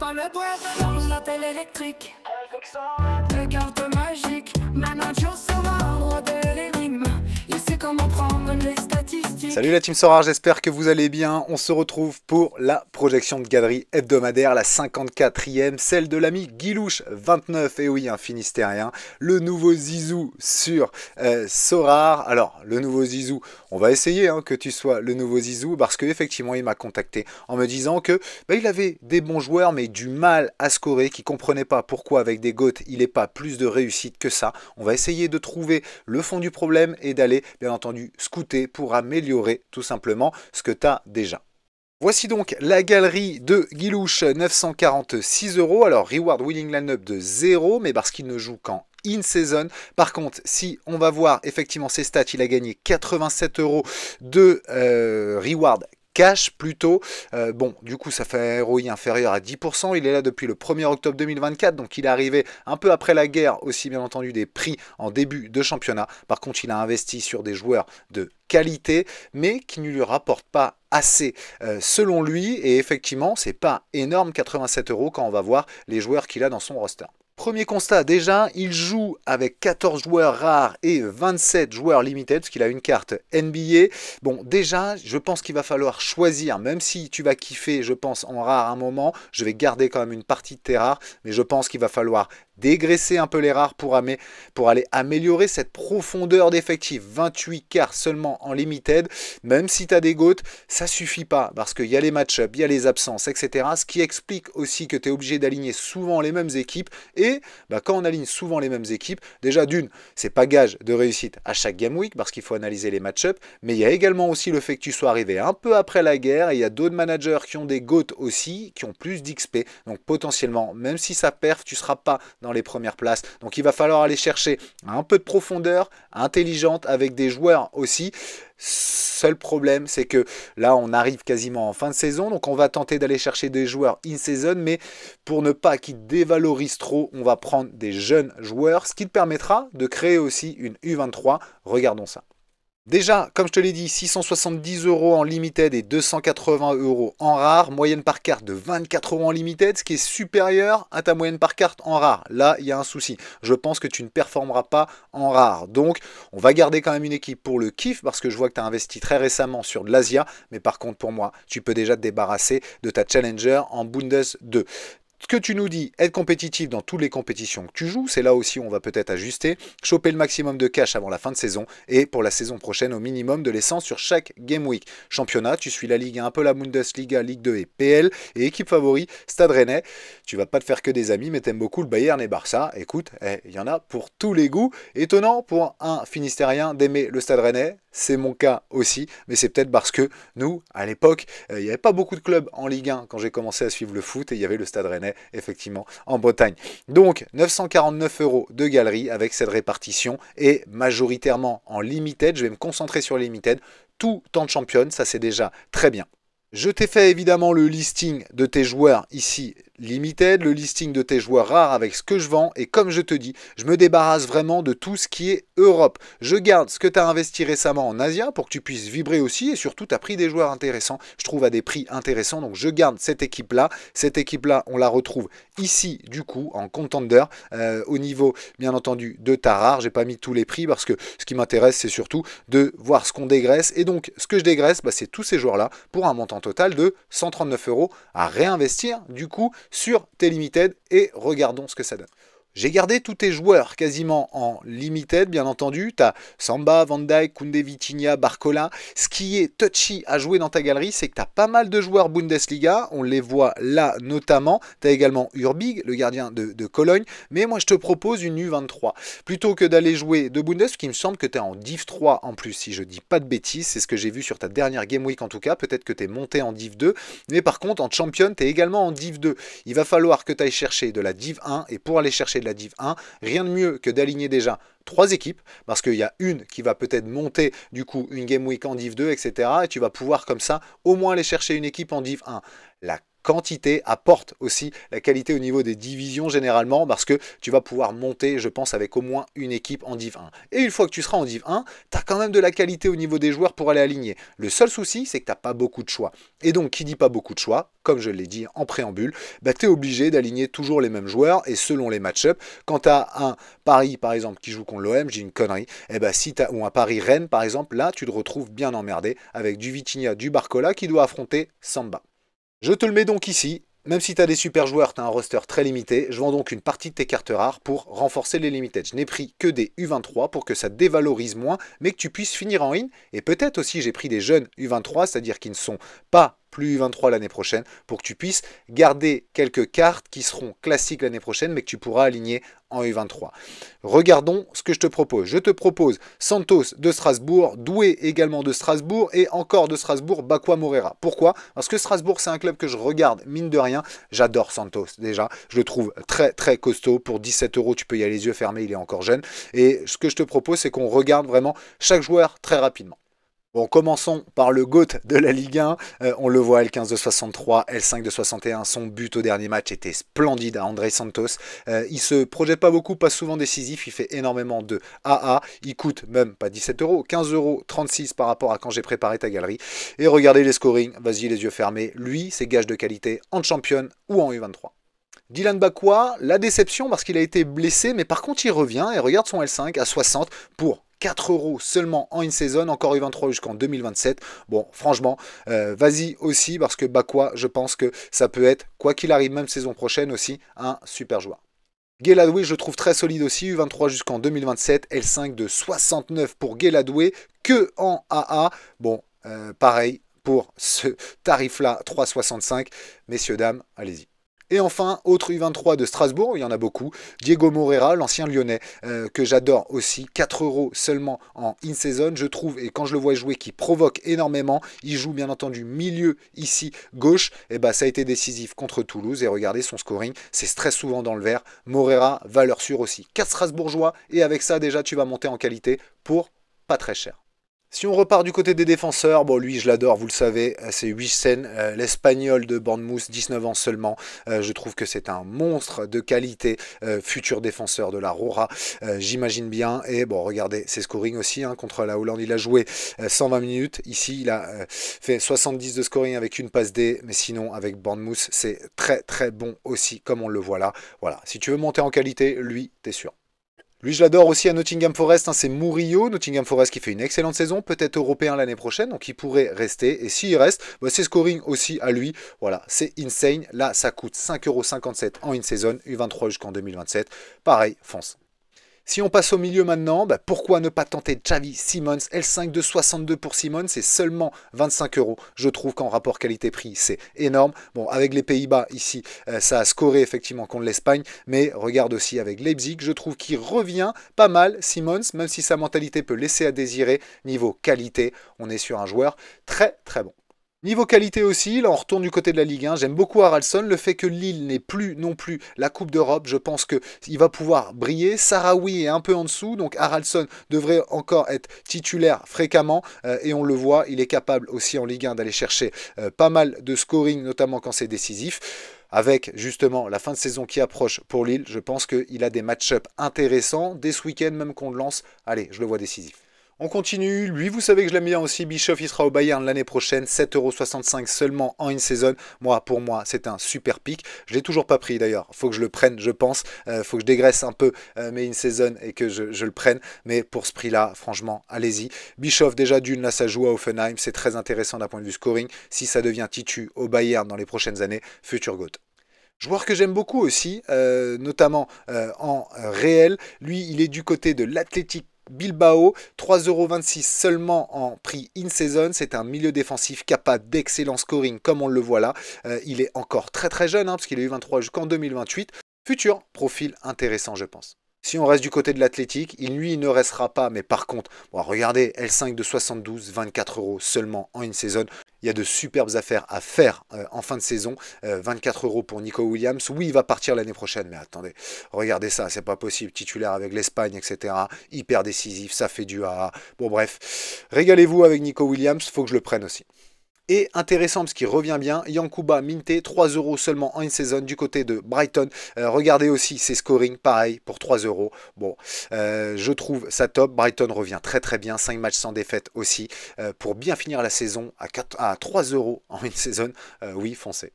pas le doigt, lance la télé électrique. Le carte magique, manager sera roi de l'énigme. Il sait comment prendre les statistiques. Salut la team Sora, j'espère que vous allez bien. On se retrouve pour la projection de galerie hebdomadaire, la 54e, celle de l'ami Guilouche 29, et oui, un Finistérien, le nouveau Zizou sur Sora. Alors, le nouveau Zizou, on va essayer que tu sois le nouveau Zizou, parce qu'effectivement, il m'a contacté en me disant que il avait des bons joueurs, mais du mal à scorer, qui ne comprenait pas pourquoi avec des GOAT, il n'est pas plus de réussite que ça. On va essayer de trouver le fond du problème et d'aller, bien entendu, scouter pour améliorer tout simplement ce que tu as déjà. Voici donc la galerie de Guilouche, 946 €. Alors, reward winning line-up de 0, mais parce qu'il ne joue qu'en in-season. Par contre, si on va voir effectivement ses stats, il a gagné 87 € de reward cash plutôt. Bon, du coup, ça fait un ROI inférieur à 10%. Il est là depuis le 1er octobre 2024, donc il est arrivé un peu après la guerre, aussi bien entendu des prix en début de championnat. Par contre, il a investi sur des joueurs de qualité, mais qui ne lui rapportent pas assez selon lui. Et effectivement, c'est pas énorme, 87 € quand on va voir les joueurs qu'il a dans son roster. Premier constat, déjà, il joue avec 14 joueurs rares et 27 joueurs limited, parce qu'il a une carte NBA. Bon, déjà, je pense qu'il va falloir choisir, même si tu vas kiffer, je pense, en rare un moment, je vais garder quand même une partie de tes rares, mais je pense qu'il va falloir dégraisser un peu les rares pour aller améliorer cette profondeur d'effectif. 28 cartes seulement en limited, même si tu as des GOAT, ça suffit pas, parce qu'il y a les match-ups, il y a les absences, etc. Ce qui explique aussi que tu es obligé d'aligner souvent les mêmes équipes, et quand on aligne souvent les mêmes équipes, déjà d'une, c'est pas gage de réussite à chaque game week, parce qu'il faut analyser les match-ups, mais il y a également aussi le fait que tu sois arrivé un peu après la guerre, et il y a d'autres managers qui ont des GOAT aussi, qui ont plus d'XP, donc potentiellement, même si ça perf, tu seras pas dans les premières places. Donc il va falloir aller chercher un peu de profondeur intelligente avec des joueurs aussi. Seul problème, c'est que là, on arrive quasiment en fin de saison, donc on va tenter d'aller chercher des joueurs in-season, mais pour ne pas qu'ils dévalorisent trop, on va prendre des jeunes joueurs, ce qui te permettra de créer aussi une U23. Regardons ça. Déjà, comme je te l'ai dit, 670 € en limited et 280 € en rare. Moyenne par carte de 24 € en limited, ce qui est supérieur à ta moyenne par carte en rare. Là, il y a un souci. Je pense que tu ne performeras pas en rare. Donc, on va garder quand même une équipe pour le kiff, parce que je vois que tu as investi très récemment sur de l'Asia. Mais par contre, pour moi, tu peux déjà te débarrasser de ta Challenger en Bundes 2. Ce que tu nous dis, être compétitif dans toutes les compétitions que tu joues, c'est là aussi où on va peut-être ajuster, choper le maximum de cash avant la fin de saison, et pour la saison prochaine au minimum de l'essence sur chaque game week. Championnat, tu suis la Ligue 1, un peu la Bundesliga, Ligue 2 et PL, et équipe favori, Stade Rennais. Tu vas pas te faire que des amis, mais t'aimes beaucoup le Bayern et Barça. Écoute, il y en a pour tous les goûts. Étonnant pour un Finistérien d'aimer le Stade Rennais, c'est mon cas aussi, mais c'est peut-être parce que nous, à l'époque, il n'y avait pas beaucoup de clubs en Ligue 1 quand j'ai commencé à suivre le foot, et il y avait le Stade Rennais effectivement en Bretagne. Donc 949 € de galerie avec cette répartition, et majoritairement en limited. Je vais me concentrer sur limited, tout temps de championne, ça c'est déjà très bien. Je t'ai fait évidemment le listing de tes joueurs ici limited, le listing de tes joueurs rares avec ce que je vends, et comme je te dis, je me débarrasse vraiment de tout ce qui est Europe. Je garde ce que tu as investi récemment en Asia pour que tu puisses vibrer aussi, et surtout tu as pris des joueurs intéressants, je trouve à des prix intéressants, donc je garde cette équipe-là. Cette équipe-là, on la retrouve ici du coup en contender, au niveau bien entendu de ta rare. J'ai pas mis tous les prix parce que ce qui m'intéresse, c'est surtout de voir ce qu'on dégraisse, et donc ce que je dégraisse, c'est tous ces joueurs-là pour un montant total de 139 € à réinvestir du coup sur tes limited, et regardons ce que ça donne. J'ai gardé tous tes joueurs quasiment en limited, bien entendu. Tu as Samba, Van Dijk, Koundé, Vitinha, Barcola. Ce qui est touchy à jouer dans ta galerie, c'est que tu as pas mal de joueurs Bundesliga. On les voit là notamment. Tu as également Urbig, le gardien de Cologne. Mais moi, je te propose une U23. Plutôt que d'aller jouer de Bundes, qui me semble que tu es en Div 3 en plus, si je dis pas de bêtises. C'est ce que j'ai vu sur ta dernière Game Week en tout cas. Peut-être que tu es monté en Div 2. Mais par contre, en Champion, tu es également en Div 2. Il va falloir que tu ailles chercher de la Div 1. Et pour aller chercher de la Div 1, rien de mieux que d'aligner déjà 3 équipes, parce qu'il y a une qui va peut-être monter du coup une Game Week en Div 2, etc. Et tu vas pouvoir comme ça au moins aller chercher une équipe en Div 1. La quantité apporte aussi la qualité au niveau des divisions généralement parce que tu vas pouvoir monter, je pense, avec au moins une équipe en Div 1. Et une fois que tu seras en Div 1, tu as quand même de la qualité au niveau des joueurs pour aller aligner. Le seul souci, c'est que tu n'as pas beaucoup de choix. Et donc, qui dit pas beaucoup de choix, comme je l'ai dit en préambule, bah, tu es obligé d'aligner toujours les mêmes joueurs et selon les match-up. Quand tu as un Paris, par exemple, qui joue contre l'OM, j'ai une connerie, et bah, si tu as, ou un Paris-Rennes, par exemple, là, tu te retrouves bien emmerdé avec du Vitinha, du Barcola qui doit affronter Samba. Je te le mets donc ici. Même si tu as des super joueurs, tu as un roster très limité. Je vends donc une partie de tes cartes rares pour renforcer les limited. Je n'ai pris que des U23 pour que ça dévalorise moins, mais que tu puisses finir en in. Et peut-être aussi j'ai pris des jeunes U23, c'est-à-dire qui ne sont pas plus U23 l'année prochaine, pour que tu puisses garder quelques cartes qui seront classiques l'année prochaine, mais que tu pourras aligner en U23. Regardons ce que je te propose. Je te propose Santos de Strasbourg, Doué également de Strasbourg et encore de Strasbourg, Bakwa Morera. Pourquoi? Parce que Strasbourg, c'est un club que je regarde, mine de rien. J'adore Santos déjà. Je le trouve très très costaud. Pour 17 €, tu peux y aller les yeux fermés, il est encore jeune. Et ce que je te propose, c'est qu'on regarde vraiment chaque joueur très rapidement. Bon, commençons par le GOAT de la Ligue 1. On le voit, L15 de 63, L5 de 61. Son but au dernier match était splendide à André Santos. Il se projette pas beaucoup, pas souvent décisif. Il fait énormément de AA. Il coûte même pas 17 €, 15,36 € par rapport à quand j'ai préparé ta galerie. Et regardez les scorings. Vas-y, les yeux fermés. Lui, c'est gage de qualité en champion ou en U23. Dylan Bakwa, la déception parce qu'il a été blessé, mais par contre il revient et regarde son L5 à 60 pour 4 € seulement en une saison, encore U23 jusqu'en 2027. Bon, franchement, vas-y aussi parce que Bakwa, je pense que ça peut être, quoi qu'il arrive, même saison prochaine aussi, un super joueur. Guéladoué, je le trouve très solide aussi, U23 jusqu'en 2027, L5 de 69 pour Guéladoué, que en AA. Bon, pareil pour ce tarif-là, 3,65. Messieurs, dames, allez-y. Et enfin, autre U23 de Strasbourg, il y en a beaucoup, Diego Morera, l'ancien lyonnais, que j'adore aussi, 4 € seulement en in-season, je trouve, et quand je le vois jouer, qui provoque énormément, il joue bien entendu milieu ici, gauche, et bah ça a été décisif contre Toulouse, et regardez son scoring, c'est très souvent dans le vert, Morera, valeur sûre aussi, 4 Strasbourgeois, et avec ça déjà tu vas monter en qualité pour pas très cher. Si on repart du côté des défenseurs, bon lui je l'adore, vous le savez, c'est Huijsen, l'Espagnol de Bournemouth, 19 ans seulement. Je trouve que c'est un monstre de qualité, futur défenseur de la Rora, j'imagine bien. Et bon, regardez ses scoring aussi, hein, contre la Hollande, il a joué 120 minutes. Ici, il a fait 70 de scoring avec une passe D, mais sinon avec Bournemouth, c'est très très bon aussi, comme on le voit là. Voilà, si tu veux monter en qualité, lui, t'es sûr. Lui, je l'adore aussi à Nottingham Forest, hein, c'est Murillo. Nottingham Forest qui fait une excellente saison, peut-être européen l'année prochaine, donc il pourrait rester. Et s'il reste, bah, c'est scoring aussi à lui. Voilà, c'est insane. Là, ça coûte 5,57 € en une saison, U23 jusqu'en 2027. Pareil, fonce. Si on passe au milieu maintenant, bah pourquoi ne pas tenter Xavi Simons, L5 de 62 pour Simons, c'est seulement 25 €. Je trouve qu'en rapport qualité-prix, c'est énorme. Bon, avec les Pays-Bas, ici, ça a scoré effectivement contre l'Espagne, mais regarde aussi avec Leipzig, je trouve qu'il revient pas mal, Simons, même si sa mentalité peut laisser à désirer. Niveau qualité, on est sur un joueur très très bon. Niveau qualité aussi, là on retourne du côté de la Ligue 1, j'aime beaucoup Haraldsson, le fait que Lille n'ait plus non plus la Coupe d'Europe, je pense qu'il va pouvoir briller. Sarawi est un peu en dessous, donc Haraldsson devrait encore être titulaire fréquemment, et on le voit, il est capable aussi en Ligue 1 d'aller chercher pas mal de scoring, notamment quand c'est décisif. Avec justement la fin de saison qui approche pour Lille, je pense qu'il a des match-up intéressants, dès ce week-end même qu'on le lance, allez, je le vois décisif. On continue, lui vous savez que je l'aime bien aussi, Bischoff il sera au Bayern l'année prochaine, 7,65 € seulement en une saison. Moi, pour moi, c'est un super pic. Je ne l'ai toujours pas pris d'ailleurs, il faut que je le prenne je pense, faut que je dégraisse un peu mes in saison et que je le prenne, mais pour ce prix là, franchement, allez-y. Bischoff déjà d'une, là ça joue à Offenheim, c'est très intéressant d'un point de vue scoring, si ça devient titu au Bayern dans les prochaines années, futur GOAT. Joueur que j'aime beaucoup aussi, notamment en réel, lui il est du côté de l'Athletic Bilbao, 3,26 € seulement en prix in-season. C'est un milieu défensif capable d'excellent scoring comme on le voit là. Il est encore très très jeune, hein, parce qu'il est U23 jusqu'en 2028. Futur profil intéressant je pense. Si on reste du côté de l'Athletic, lui il ne restera pas, mais par contre, bon, regardez, L5 de 72, 24 € seulement en une saison. Il y a de superbes affaires à faire en fin de saison. 24 € pour Nico Williams. Oui, il va partir l'année prochaine, mais attendez, regardez ça, c'est pas possible. Titulaire avec l'Espagne, etc. Hyper décisif, ça fait du AA. Bon, bref, régalez-vous avec Nico Williams, faut que je le prenne aussi. Et intéressant parce qu'il revient bien, Yankuba Minte, 3 € seulement en une saison du côté de Brighton. Regardez aussi ses scoring, pareil, pour 3 €. Bon, je trouve ça top. Brighton revient très très bien, 5 matchs sans défaite aussi. Pour bien finir la saison à 3 € en une saison, oui, foncez.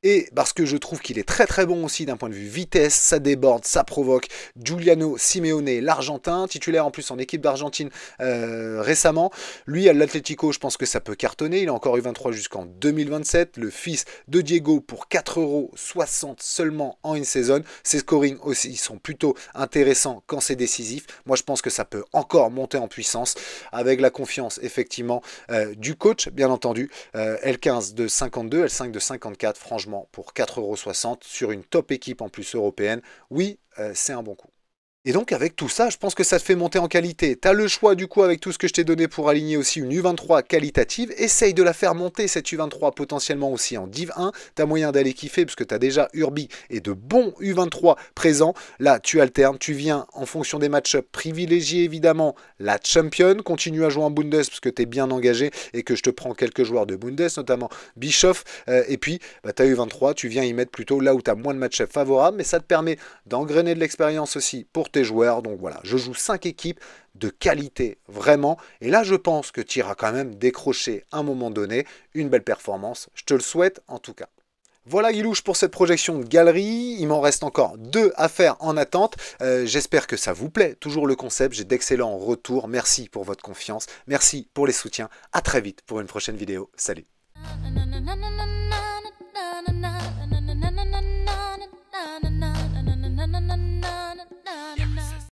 Et parce que je trouve qu'il est très très bon aussi d'un point de vue vitesse, ça déborde, ça provoque. Giuliano Simeone, l'Argentin, titulaire en plus en équipe d'Argentine récemment. Lui, à l'Atlético, je pense que ça peut cartonner. Il a encore eu 23 jusqu'en 2027. Le fils de Diego pour 4,60 € seulement en une saison. Ses scorings aussi sont plutôt intéressants quand c'est décisif. Moi, je pense que ça peut encore monter en puissance avec la confiance effectivement du coach, bien entendu. L15 de 52, L5 de 54, franchement. Pour 4,60 € sur une top équipe en plus européenne, oui, c'est un bon coup. Et donc avec tout ça, je pense que ça te fait monter en qualité. Tu as le choix du coup avec tout ce que je t'ai donné pour aligner aussi une U23 qualitative. Essaye de la faire monter cette U23 potentiellement aussi en Div 1. Tu as moyen d'aller kiffer parce que tu as déjà Urbi et de bons U23 présents. Là, tu alternes, tu viens en fonction des match-ups. Privilégier évidemment la Champion. Continue à jouer en Bundes parce que tu es bien engagé et que je te prends quelques joueurs de Bundes, notamment Bischoff. Et puis, tu as U23, tu viens y mettre plutôt là où tu as moins de match-up favorables. Mais ça te permet d'engrainer de l'expérience aussi pour tes joueurs. Donc voilà, je joue 5 équipes de qualité, vraiment. Et là, je pense que tu iras quand même décrocher à un moment donné une belle performance. Je te le souhaite en tout cas. Voilà Guilouche pour cette projection de galerie, il m'en reste encore 2 à faire en attente, j'espère que ça vous plaît, toujours le concept, j'ai d'excellents retours, merci pour votre confiance, merci pour les soutiens, à très vite pour une prochaine vidéo, salut.